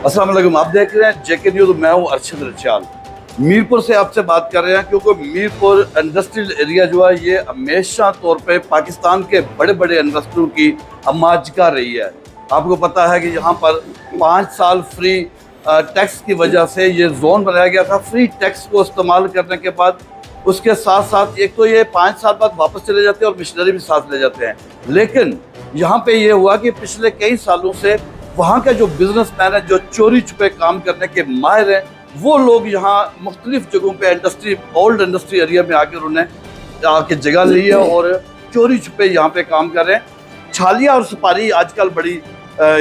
अस्सलाम वालेकुम, आप देख रहे हैं जेके न्यूज़। मैं हूं अरशद रचाल। मीरपुर से आपसे बात कर रहे हैं क्योंकि मीरपुर इंडस्ट्रियल एरिया जो है ये हमेशा तौर पे पाकिस्तान के बड़े बड़े इंडस्ट्रियों की अमाजिका रही है। आपको पता है कि यहाँ पर 5 साल फ्री टैक्स की वजह से ये जोन बनाया गया था। फ्री टैक्स को इस्तेमाल करने के बाद उसके साथ साथ एक तो ये 5 साल बाद वापस चले जाते हैं और मिशनरी भी साथ ले जाते हैं। लेकिन यहाँ पे ये हुआ कि पिछले कई सालों से वहाँ के जो बिजनेसमैन है, जो चोरी छुपे काम करने के माहिर हैं, वो लोग यहाँ मुख्तलिफ जगहों पे इंडस्ट्री, ओल्ड इंडस्ट्री एरिया में आकर उन्हें आके जगह ली है और चोरी छुपे यहाँ पे काम कर रहे हैं। छालिया और सुपारी आजकल बड़ी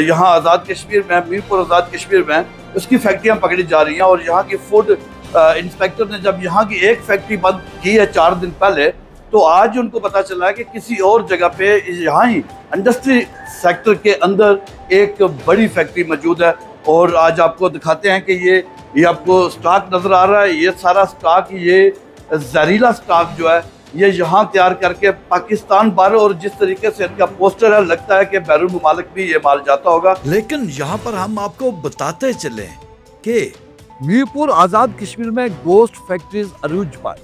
यहाँ आज़ाद कश्मीर में, मीरपुर आज़ाद कश्मीर में उसकी फैक्ट्रियाँ पकड़ी जा रही हैं। और यहाँ की फूड इंस्पेक्टर ने जब यहाँ की एक फैक्ट्री बंद की है 4 दिन पहले, तो आज उनको पता चला है कि किसी और जगह पे यहाँ ही इंडस्ट्री सेक्टर के अंदर एक बड़ी फैक्ट्री मौजूद है। और आज आपको दिखाते हैं कि ये आपको स्टॉक नज़र आ रहा है। ये सारा स्टॉक, ये जहरीला स्टॉक जो है ये यहाँ तैयार करके पाकिस्तान बाहर, और जिस तरीके से इनका पोस्टर है लगता है कि बैरून मुमालिक भी ये माल जाता होगा। लेकिन यहाँ पर हम आपको बताते चले कि मीरपुर आज़ाद कश्मीर में गोश्त फैक्ट्रीज अरूज पर,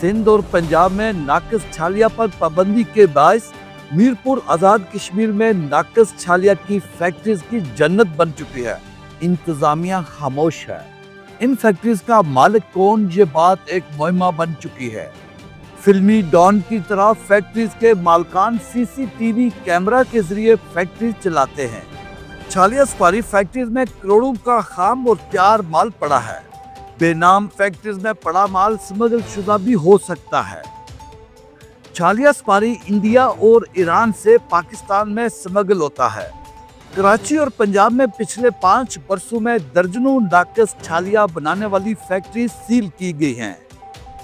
सिंध और पंजाब में नाकस छालिया पर पाबंदी के बायस मीरपुर आज़ाद कश्मीर में नाकस छालिया की फैक्ट्रीज की जन्नत बन चुकी है। इंतजामिया खामोश है। इन फैक्ट्रीज का मालिक कौन, ये बात एक मुहिमा बन चुकी है। फिल्मी डॉन की तरह फैक्ट्रीज के मालकान सीसीटीवी कैमरा के जरिए फैक्ट्री चलाते हैं। छालिया सुपारी फैक्ट्रीज में करोड़ों का खाम और तैयार माल पड़ा है। बेनाम फैक्ट्रीज में पड़ा माल स्मगल शुदा भी हो सकता है। छालिया सुपारी इंडिया और ईरान से पाकिस्तान में स्मगल होता है। कराची और पंजाब में पिछले 5 वर्षों में दर्जनों नाकस छालिया बनाने वाली फैक्ट्री सील की गई हैं।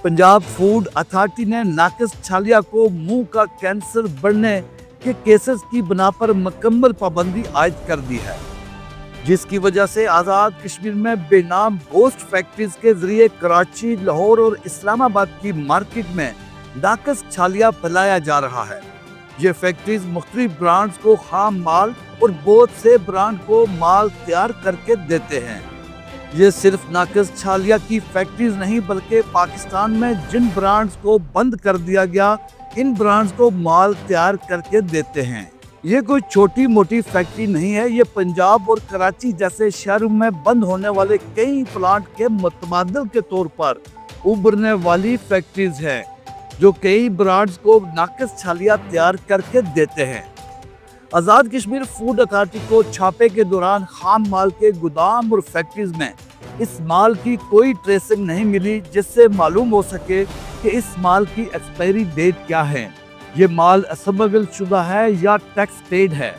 पंजाब फूड अथॉरिटी ने नाकस छालिया को मुंह का कैंसर बढ़ने के केसेस की बिना पर मुकम्मल पाबंदी आयद कर दी है, जिसकी वजह से आज़ाद कश्मीर में बेनाम गोश्त फैक्ट्रीज के जरिए कराची, लाहौर और इस्लामाबाद की मार्केट में नाकस छालिया फैलाया जा रहा है। ये फैक्ट्रीज मुख्तलिफ ब्रांड्स को खाम माल और बहुत से ब्रांड को माल तैयार करके देते हैं। ये सिर्फ नाकस छालिया की फैक्ट्रीज नहीं, बल्कि पाकिस्तान में जिन ब्रांड्स को बंद कर दिया गया, इन ब्रांड्स को माल तैयार करके देते हैं। ये कोई छोटी मोटी फैक्ट्री नहीं है। ये पंजाब और कराची जैसे शहरों में बंद होने वाले कई प्लांट के मुतबादल के तौर पर उभरने वाली फैक्ट्रीज हैं, जो कई ब्रांड्स को नाकस छालिया तैयार करके देते हैं। आज़ाद कश्मीर फूड अथॉरिटी को छापे के दौरान खाम माल के गोदाम और फैक्ट्रीज में इस माल की कोई ट्रेसिंग नहीं मिली, जिससे मालूम हो सके कि इस माल की एक्सपायरी डेट क्या है, ये माल स्मगल शुदा है या टैक्स पेड है।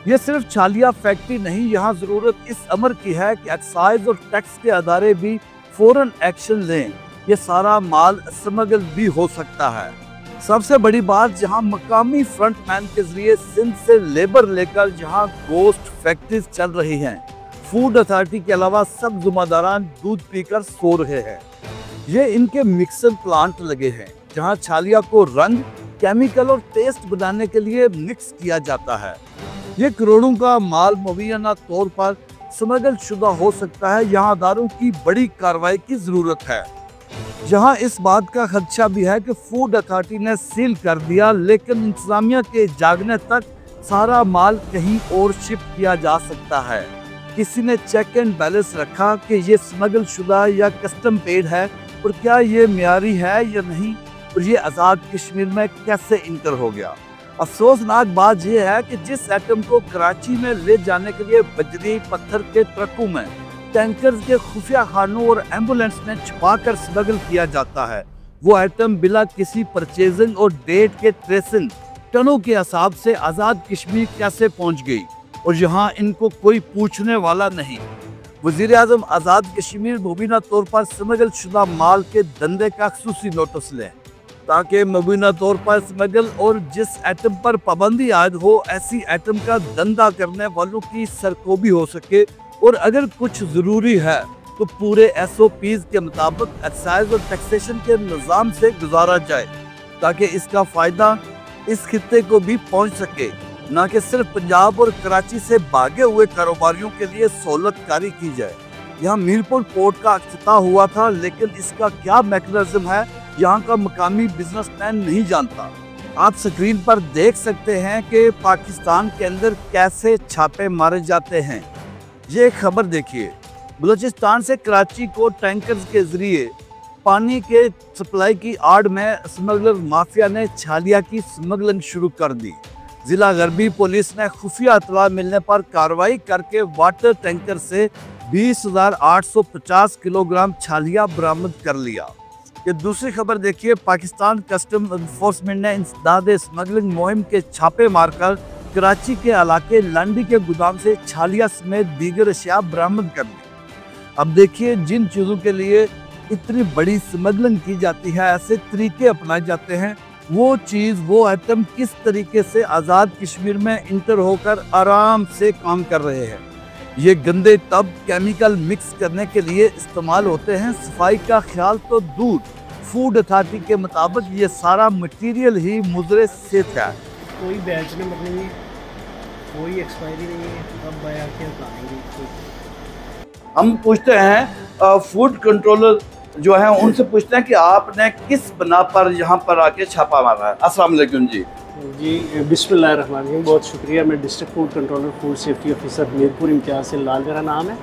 ये सिर्फ छालिया फैक्ट्री नहीं, यहाँ जरूरत इस अमर की है कि एक्साइज और टैक्स के अदारे भी फौरन एक्शन लें। ये सारा माल स्मगल भी हो सकता है। सबसे बड़ी बात, जहां मकामी फ्रंटमैन के जरिए सिंध से लेबर लेकर जहां गोश्त फैक्ट्रीज चल रही हैं, फूड अथॉरिटी के अलावा सब जुम्मेदारान दूध पीकर सो रहे हैं। ये इनके मिक्सर प्लांट लगे हैं, जहां छालिया को रंग, केमिकल और टेस्ट बनाने के लिए मिक्स किया जाता है। ये करोड़ों का माल मुबैना तौर पर स्मगल शुदा हो सकता है। यहाँ अदारों की बड़ी कार्रवाई की जरूरत है। जहां इस बात का खदशा भी है कि फूड अथॉरिटी ने सील कर दिया, लेकिन इंतजामिया के जागने तक सारा माल कहीं और शिफ्ट किया जा सकता है। किसी ने चेक एंड बैलेंस रखा कि ये स्मगल शुदा या कस्टम पेड है, और क्या ये मियारी है या नहीं, और ये आज़ाद कश्मीर में कैसे इंटर हो गया। अफसोसनाक बात यह है कि जिस आइटम को कराची में ले जाने के लिए बजरी पत्थर के ट्रकों में, टैंकर्स के खुफिया खानों और एम्बुलेंस में छुपाकर स्मगल किया जाता है, वो आइटम बिला किसी परचेजिंग और डेट के ट्रेसिंग टनों के हिसाब से आज़ाद कश्मीर कैसे पहुंच गई, और यहाँ इनको कोई पूछने वाला नहीं। वज़ीर आज़म आज़ाद कश्मीर मुबीना तौर पर स्मगल शुदा माल के धंधे का खुसूसी नोटिस लें, ताकि मुबीना तौर पर स्मगल और जिस आइटम पर पाबंदी आयद हो, ऐसी आइटम का धंधा करने वालों की सरकोबी हो सके। और अगर कुछ ज़रूरी है तो पूरे SOPs के मुताबिक एक्साइज और टैक्सेशन के निज़ाम से गुजारा जाए, ताकि इसका फ़ायदा इस खित्ते को भी पहुंच सके। न कि सिर्फ पंजाब और कराची से भागे हुए कारोबारियों के लिए सहूलतकारी की जाए। यहाँ मीरपुर पोर्ट का अफ्ताह हुआ था, लेकिन इसका क्या मैकेनिज्म है यहाँ का मकामी बिजनेसमैन नहीं जानता। आप स्क्रीन पर देख सकते हैं कि पाकिस्तान के अंदर कैसे छापे मारे जाते हैं। ये खबर देखिए, बलूचिस्तान से कराची को टैंकर्स के जरिए पानी के सप्लाई की आड़ में स्मगलर माफिया ने छालिया की स्मगलिंग शुरू कर दी। जिला गरबी पुलिस ने खुफिया इत्तला मिलने पर कार्रवाई करके वाटर टैंकर से 20,850 किलोग्राम छालिया बरामद कर लिया। ये दूसरी खबर देखिए, पाकिस्तान कस्टम एनफोर्समेंट ने इंसदाद स्मगलिंग मुहिम के छापे मारकर कराची के इलाके लांडी के गोदाम से छालिया समेत दीगर अशिया बरामद कर ली। अब देखिए, जिन चीज़ों के लिए इतनी बड़ी स्मगलिंग की जाती है, ऐसे तरीके अपनाए जाते हैं, वो चीज़ वो आइटम किस तरीके से आज़ाद कश्मीर में इंटर होकर आराम से काम कर रहे हैं। ये गंदे तब केमिकल मिक्स करने के लिए इस्तेमाल होते हैं, सफाई का ख्याल तो दूर। फूड अथॉरिटी के मुताबिक ये सारा मटेरियल ही मुज़र सेहत है। कोई बैच नंबर नहीं है, कोई एक्सपायरी नहीं है, अब आया क्या बताएंगे। हम पूछते हैं फूड कंट्रोलर जो है उनसे पूछते हैं कि आपने किस बना पर यहाँ पर आके छापा मारा है। अस्सलाम वालेकुम जी। जी बिस्मिल्लाहिर्रहमानिर्रहीम, बहुत शुक्रिया। मैं district food controller food safety officer Mirpur Imtiaz से लाल मेरा नाम है।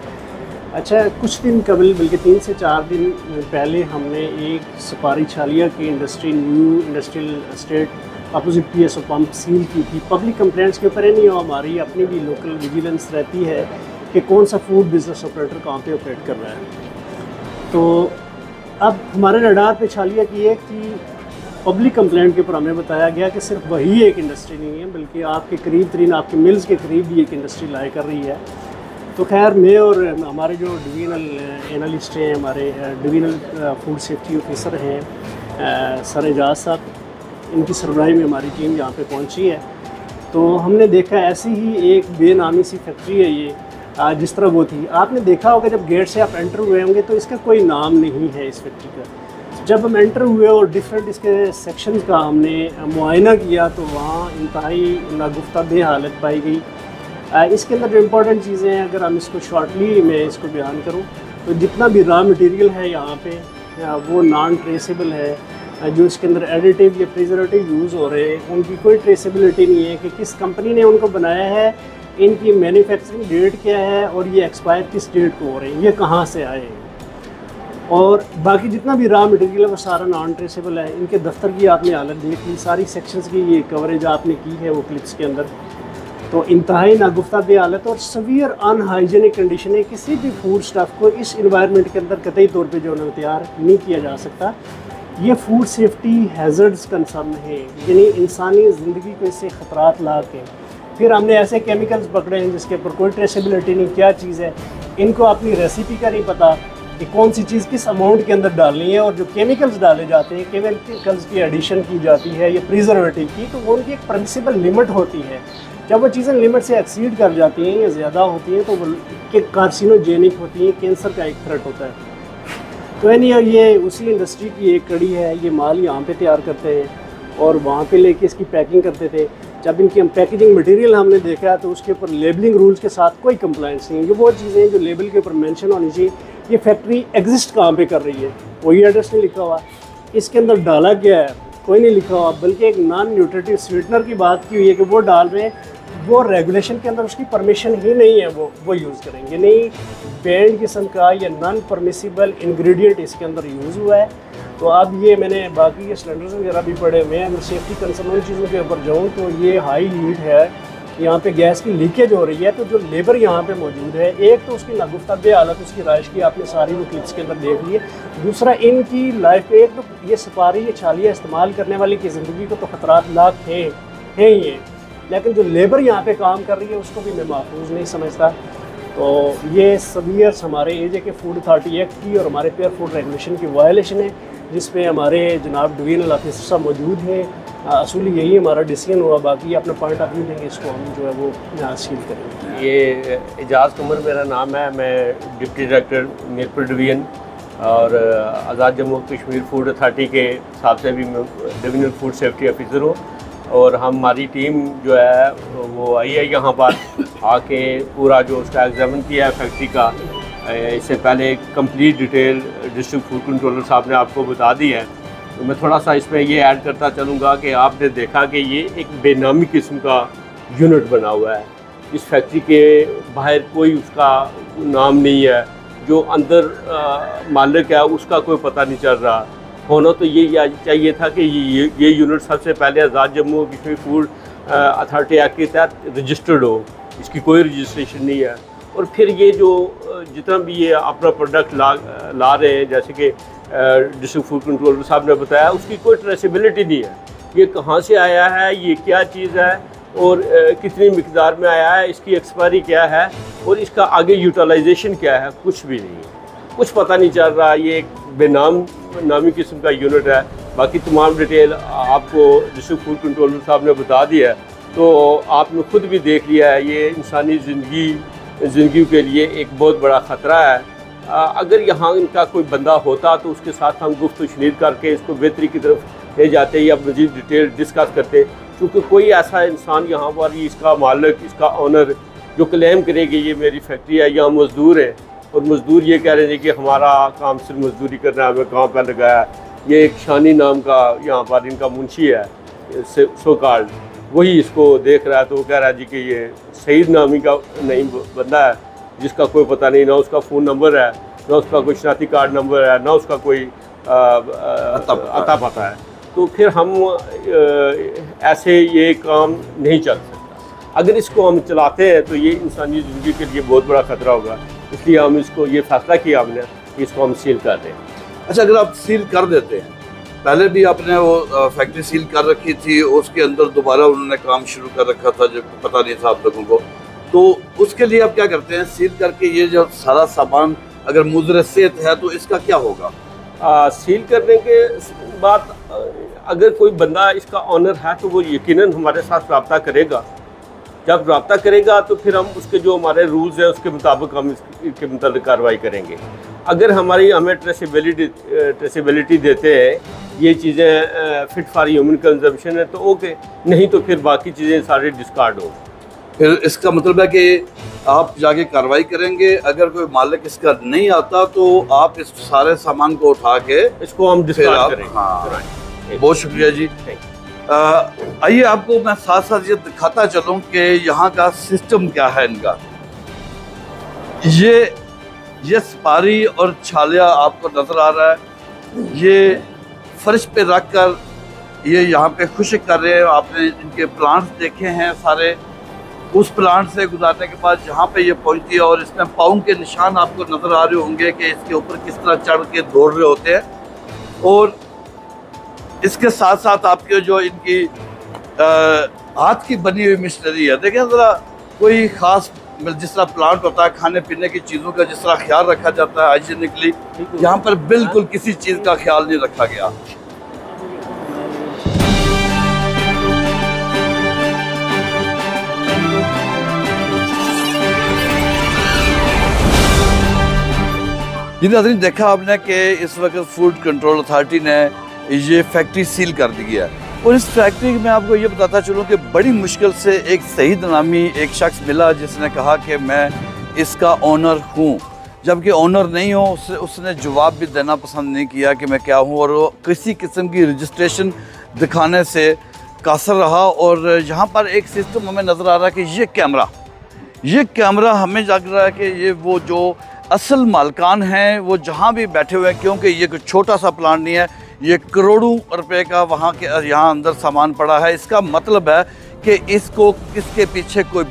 अच्छा, कुछ दिन कबल बल्कि 3 से 4 दिन पहले हमने एक सपारी छालिया की industry new industrial estate opposite PSO pump seal की थी। पब्लिक कंप्लेंट्स के ऊपर है नहीं, हमारी अपनी भी लोकल विजिलेंस रहती है कि कौन सा फूड बिजनेस ऑपरेटर कहाँ पे ऑपरेट कर रहा है। तो अब हमारे रडार पे छालिया की एक थी, पब्लिक कंप्लेंट के ऊपर हमें बताया गया कि सिर्फ वही एक इंडस्ट्री नहीं है, बल्कि आपके करीब तरीन आपके मिल्स के करीब भी एक इंडस्ट्री लाई कर रही है। तो खैर, मैं और हमारे जो डिवीजनल एनालिस्ट हैं, हमारे डिवीजनल फूड सेफ्टी ऑफिसर हैं सर एजाज साहब, इनकी सरबराही में हमारी टीम यहाँ पे पहुँची है। तो हमने देखा ऐसी ही एक बेनामी सी फैक्ट्री है ये, जिस तरह वो थी। आपने देखा होगा जब गेट से आप एंटर हुए होंगे तो इसका कोई नाम नहीं है इस फैक्ट्री का। जब हम एंटर हुए और डिफरेंट इसके सेक्शंस का हमने मुआयना किया तो वहाँ इंतहाई नागुफ्तादेह हालत पाई गई। इसके अंदर जो इम्पोर्टेंट चीज़ें हैं, अगर हम इसको शॉर्टली मैं इसको बयान करूँ तो जितना भी रॉ मटेरियल है यहाँ पे वो नॉन ट्रेसेबल है। जो इसके अंदर एडिटिव या प्रिजर्वेटिव यूज़ हो रहे हैं उनकी कोई ट्रेसेबिलिटी नहीं है कि किस कंपनी ने उनको बनाया है, इनकी मैन्युफैक्चरिंग डेट क्या है और ये एक्सपायर किस डेट को हो रहे हैं, ये कहाँ से आए हैं। और बाकी जितना भी रॉ मटेरियल है वो सारा नॉन ट्रेसेबल है। इनके दफ्तर की आपने हालत देख ली, सारी सेक्शंस की ये कवरेज आपने की है वो क्लिप्स के अंदर। तो इंतहाई नागुफ्तादेह हालत और सवियर अनहाइजीनिक कंडीशन है। किसी भी फूड स्टफ़ को इस इन्वायरमेंट के अंदर कतई तौर पे जो है तैयार नहीं किया जा सकता। ये फूड सेफ्टी हैज़र्ड्स कंसर्न है, यानी इंसानी ज़िंदगी को इससे ख़तरात ला के फिर हमने ऐसे केमिकल्स पकड़े हैं जिसके ऊपर कोई ट्रेसेबिलिटी नहीं, क्या चीज़ है, इनको अपनी रेसिपी का नहीं पता कि कौन सी चीज़ किस अमाउंट के अंदर डालनी है। और जो केमिकल्स डाले जाते हैं, केमिकल्स की एडिशन की जाती है या प्रिजर्वेटिव की, तो उनकी एक परमिसिबल लिमिट होती है। जब वो चीज़ें लिमिट से एक्सीड कर जाती हैं या ज़्यादा होती हैं तो वो कार्सिनोजेनिक होती हैं, कैंसर का एक थ्रेट होता है। तो यानी ये उसी इंडस्ट्री की एक कड़ी है। ये माल यहाँ पे तैयार करते हैं और वहाँ पे लेके इसकी पैकिंग करते थे। जब इनकी हम पैकेजिंग मटेरियल हमने देखा तो उसके ऊपर लेबलिंग रूल्स के साथ कोई कंप्लाइंस नहीं है। ये वो चीज़ें हैं जो लेबल के ऊपर मेंशन होनी चाहिए। ये फैक्ट्री एग्जिस्ट कहाँ पे कर रही है, कोई एड्रेस नहीं लिखा हुआ, इसके अंदर डाला गया है कोई नहीं लिखा हुआ, बल्कि एक नॉन न्यूट्रिटिव स्वीटनर की बात की हुई है कि वो डाल रहे हैं, वो रेगुलेशन के अंदर उसकी परमिशन ही नहीं है, वो यूज़ करेंगे नहीं। बैंड किस्म का या नॉन परमिसिबल इंग्रेडिएंट इसके अंदर यूज़ हुआ है। तो अब ये मैंने बाकी के सिलेंडर्स वगैरह भी पड़े हुए हैं। अगर सेफ्टी कंसर्न उन चीज़ों के ऊपर जाऊँ तो ये हाई हीट है, यहाँ पे गैस की लीकेज हो रही है। तो जो लेबर यहाँ पे मौजूद है, एक तो उसकी नागुफ्तादेह हालत, उसकी राइश की आपने सारी वो क्लिप्स के अंदर देख ली है। दूसरा, इनकी लाइफ पे एक तो ये सपारी ये छालिया इस्तेमाल करने वाले की ज़िंदगी को तो ख़तरात लाख हैं ये, लेकिन जो लेबर यहाँ पे काम कर रही है उसको भी मैं महफूज नहीं समझता। तो ये सवियर्स हमारे एजे के फूड अथॉरिटी एक्ट की और हमारे पेयर फूड रेगुलेशन की वायलेशन है, जिसपे हमारे जनाब डिवीजनल ऑफिसर साहब मौजूद हैं। असूली यही हमारा डिसीजन हुआ, बाकी अपना पॉइंट ऑफ व्यू देंगे, इसको हम जो है वो सील करेंगे। ये एजाज कमर मेरा नाम है, मैं डिप्टी डायरेक्टर मीरपुर डिवीज़न और आज़ाद जम्मू कश्मीर फूड अथॉरिटी के हिसाब से भी मैं डिवीजनल फूड सेफ्टी ऑफिसर हूँ। और हमारी टीम जो है वो आई है यहाँ पर आके पूरा जो उसका एग्जामिन किया है फैक्ट्री का। इससे पहले complete detail district food controller साहब ने आपको बता दी है। तो मैं थोड़ा सा इसमें ये ऐड करता चलूँगा कि आपने देखा कि ये एक बेनामी किस्म का यूनिट बना हुआ है। इस फैक्ट्री के बाहर कोई उसका नाम नहीं है, जो अंदर मालिक है उसका कोई पता नहीं चल रहा। होना तो ये चाहिए था कि ये यूनिट सबसे पहले Azad Jammu Kashmir food authority act के तहत रजिस्टर्ड हो। इसकी कोई रजिस्ट्रेशन नहीं है। और फिर ये जो जितना भी ये अपना प्रोडक्ट ला रहे हैं, जैसे कि डिस्ट्रिक्ट फूड कंट्रोलर साहब ने बताया, उसकी कोई ट्रेसिबिलिटी नहीं है। ये कहाँ से आया है, ये क्या चीज़ है और कितनी मिकदार में आया है, इसकी एक्सपायरी क्या है और इसका आगे यूटिलाइजेशन क्या है, कुछ भी नहीं है। कुछ पता नहीं चल रहा। ये एक बेनामी किस्म का यूनिट है। बाकी तमाम डिटेल आपको डिस्ट्रिक्ट फूड कंट्रोलर साहब ने बता दिया है, तो आपने खुद भी देख लिया है। ये इंसानी ज़िंदगी के लिए एक बहुत बड़ा ख़तरा है। अगर यहाँ इनका कोई बंदा होता तो उसके साथ हम गुफ्तगू शनीद करके इसको बेहतरी की तरफ ले जाते या मज़ीद डिटेल डिस्कस करते, क्योंकि कोई ऐसा इंसान यहाँ पर इसका मालिक, इसका ऑनर जो क्लेम करेगी ये मेरी फैक्ट्री है, यहाँ मज़दूर है और मज़दूर ये कह रहे हैं कि हमारा काम सिर्फ मजदूरी करना है, हमें कहाँ पर लगाया। ये एक शानी नाम का यहाँ पर इनका मुंशी है सो कॉल्ड, वही इसको देख रहा है। तो वो कह रहा है जी कि ये सईद नामी का नहीं बंदा है, जिसका कोई पता नहीं, ना उसका फ़ोन नंबर है, ना उसका कोई शनाख्ती कार्ड नंबर है, ना उसका कोई अता पता है। तो फिर हम ऐसे ये काम नहीं चल सकता। अगर इसको हम चलाते हैं तो ये इंसानी ज़िंदगी के लिए बहुत बड़ा ख़तरा होगा। इसलिए हम इसको ये फैसला किया हमने कि इसको हम सील कर दें। अच्छा, अगर आप सील कर देते हैं, पहले भी आपने वो फैक्ट्री सील कर रखी थी, उसके अंदर दोबारा उन्होंने काम शुरू कर रखा था जो पता नहीं था आप लोगों को, तो उसके लिए आप क्या करते हैं? सील करके ये जो सारा सामान अगर मुज़र सेहत है तो इसका क्या होगा? सील करने के बाद अगर कोई बंदा इसका ऑनर है तो वो यकीनन हमारे साथ रब्ता करेगा। जब रब्ता करेगा तो फिर हम उसके जो हमारे रूल्स है उसके मुताबिक हम इसके मुताबिक कार्रवाई करेंगे। अगर हमें ट्रेसिबिलिटी देते हैं, ये चीज़ें फिट फॉर ह्यूमन कंजम्पशन है तो ओके, नहीं तो फिर बाकी चीज़ें सारी डिस्कार्ड हो। फिर इसका मतलब है कि आप जाके कार्रवाई करेंगे। अगर कोई मालिक इसका नहीं आता तो आप इस सारे सामान को उठा के इसको हम डिस्कार्ड करेंगे। हाँ, बहुत शुक्रिया जी। आइए आपको मैं साथ साथ ये दिखाता चलूँ कि यहाँ का सिस्टम क्या है इनका। ये सुपारी और छालिया आपको नज़र आ रहा है, ये फर्श पे रख कर ये यहाँ पे खुश्क कर रहे हैं। आपने इनके प्लांट्स देखे हैं सारे, उस प्लांट से गुजारने के बाद यहाँ पे ये पहुँचती है और इसमें पाँव के निशान आपको नज़र आ रहे होंगे कि इसके ऊपर किस तरह चढ़ के दौड़ रहे होते हैं। और इसके साथ साथ आपके जो इनकी हाथ की बनी हुई मशीनरी है, देखें ज़रा, कोई ख़ास जिस तरह प्लांट होता है, खाने पीने की चीज़ों का जिस तरह ख्याल रखा जाता है हाइजीनिकली, यहाँ पर बिल्कुल किसी चीज़ का ख्याल नहीं रखा गया। जी नाज़रीन, देखा आपने कि इस वक्त फूड कंट्रोल अथॉरिटी ने ये फैक्ट्री सील कर दी है। और इस फैक्ट्री में आपको ये बताता चलूँ कि बड़ी मुश्किल से एक सईद नामी एक शख्स मिला जिसने कहा कि मैं इसका ओनर हूँ, जबकि ओनर नहीं हो। उसने जवाब भी देना पसंद नहीं किया कि मैं क्या हूँ, और वो किसी किस्म की रजिस्ट्रेशन दिखाने से कासर रहा। और यहाँ पर एक सिस्टम हमें नज़र आ रहा है कि ये कैमरा हमें लग रहा है कि ये वो जो असल मालकान हैं वो जहाँ भी बैठे हुए हैं, क्योंकि ये कोई छोटा सा प्लांट नहीं है, ये करोड़ों रुपए का यहाँ अंदर सामान पड़ा है। इसका मतलब है कि इसके पीछे कोई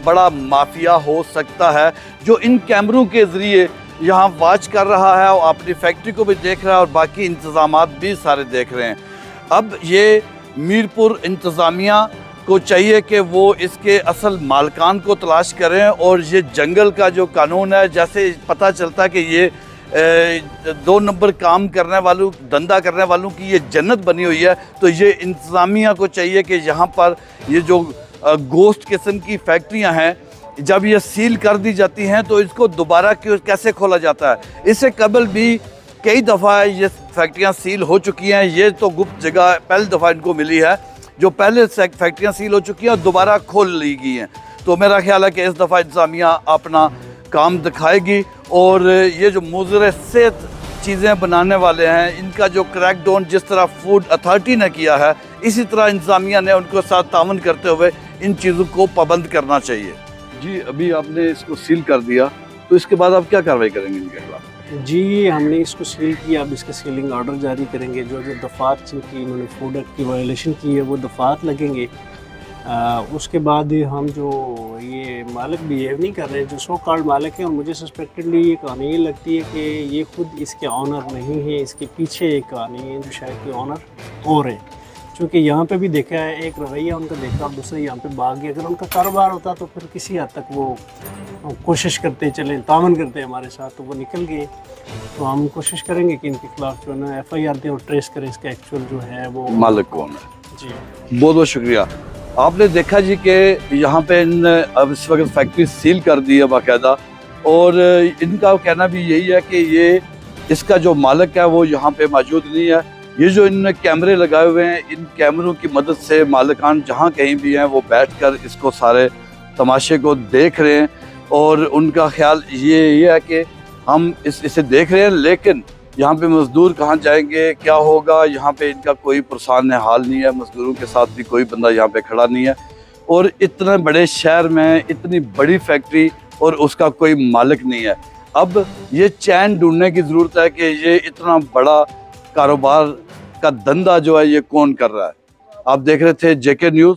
बड़ा माफिया हो सकता है जो इन कैमरों के ज़रिए यहाँ वॉच कर रहा है और अपनी फैक्ट्री को भी देख रहा है और बाकी इंतज़ामात भी सारे देख रहे हैं। अब ये मीरपुर इंतज़ामिया को चाहिए कि वो इसके असल मालकान को तलाश करें। और ये जंगल का जो कानून है, जैसे पता चलता है कि ये 2 नंबर काम करने वालों, धंधा करने वालों की ये जन्नत बनी हुई है, तो ये इंतज़ामिया को चाहिए कि यहाँ पर ये जो गोश्त किस्म की फैक्ट्रियाँ हैं, जब ये सील कर दी जाती हैं तो इसको दोबारा कैसे खोला जाता है। इससे कबल भी कई दफ़ा ये फैक्ट्रियाँ सील हो चुकी हैं, ये तो गुप्त जगह पहली दफ़ा इनको मिली है। जो पहले फैक्ट्रियाँ सील हो चुकी हैं और दोबारा खोल ली गई हैं। तो मेरा ख्याल है कि इस दफ़ा इंतज़ामिया अपना काम दिखाएगी और ये जो मुज़र सेहत चीज़ें बनाने वाले हैं इनका जो क्रैकडाउन जिस तरह फूड अथॉरिटी ने किया है, इसी तरह इंतज़ामिया ने उनको साथ तावन करते हुए इन चीज़ों को पाबंद करना चाहिए। जी, अभी आपने इसको सील कर दिया, तो इसके बाद आप क्या कार्रवाई करेंगे इनके खिलाफ? जी, हमने इसको सील किया, अब इसके सीलिंग ऑर्डर जारी करेंगे। जो जो दफ़ात जिनकी इन्होंने फूड एक्ट की वायलेशन की है वो दफ़ात लगेंगे। उसके बाद हम जो ये मालिक बिहेव नहीं कर रहे, जो सो कॉल्ड मालिक हैं, और मुझे सस्पेक्टेडली ये कहानी ये लगती है कि ये खुद इसके ऑनर नहीं है, इसके पीछे एक कहानी है जो शायद कि ऑनर और है। क्योंकि यहाँ पे भी देखा है एक रवैया उनका देखा और दूसरा यहाँ पे भाग गया। अगर उनका कारोबार होता तो फिर किसी हद तक वो कोशिश करते चले, तावन करते हमारे साथ, तो वो निकल गए। तो हम कोशिश करेंगे कि इनके खिलाफ जो है ना FIR दें और ट्रेस करें इसका एक्चुअल जो है वो मालिक कौन है। जी, बहुत बहुत शुक्रिया। आपने देखा जी कि यहाँ पे इन अब इस वक्त फैक्ट्री सील कर दी है बाकायदा, और इनका कहना भी यही है कि ये इसका जो मालिक है वो यहाँ पे मौजूद नहीं है। ये जो इनने कैमरे लगाए हुए हैं, इन कैमरों की मदद से मालिकान जहाँ कहीं भी हैं वो बैठकर इसको सारे तमाशे को देख रहे हैं, और उनका ख्याल ये है कि हम इसे देख रहे हैं, लेकिन यहाँ पे मज़दूर कहाँ जाएंगे, क्या होगा, यहाँ पे इनका कोई पुरसान हाल नहीं है, मज़दूरों के साथ भी कोई बंदा यहाँ पे खड़ा नहीं है। और इतने बड़े शहर में इतनी बड़ी फैक्ट्री और उसका कोई मालिक नहीं है। अब ये चैन ढूंढने की ज़रूरत है कि ये इतना बड़ा कारोबार का धंधा जो है ये कौन कर रहा है। आप देख रहे थे JK न्यूज़।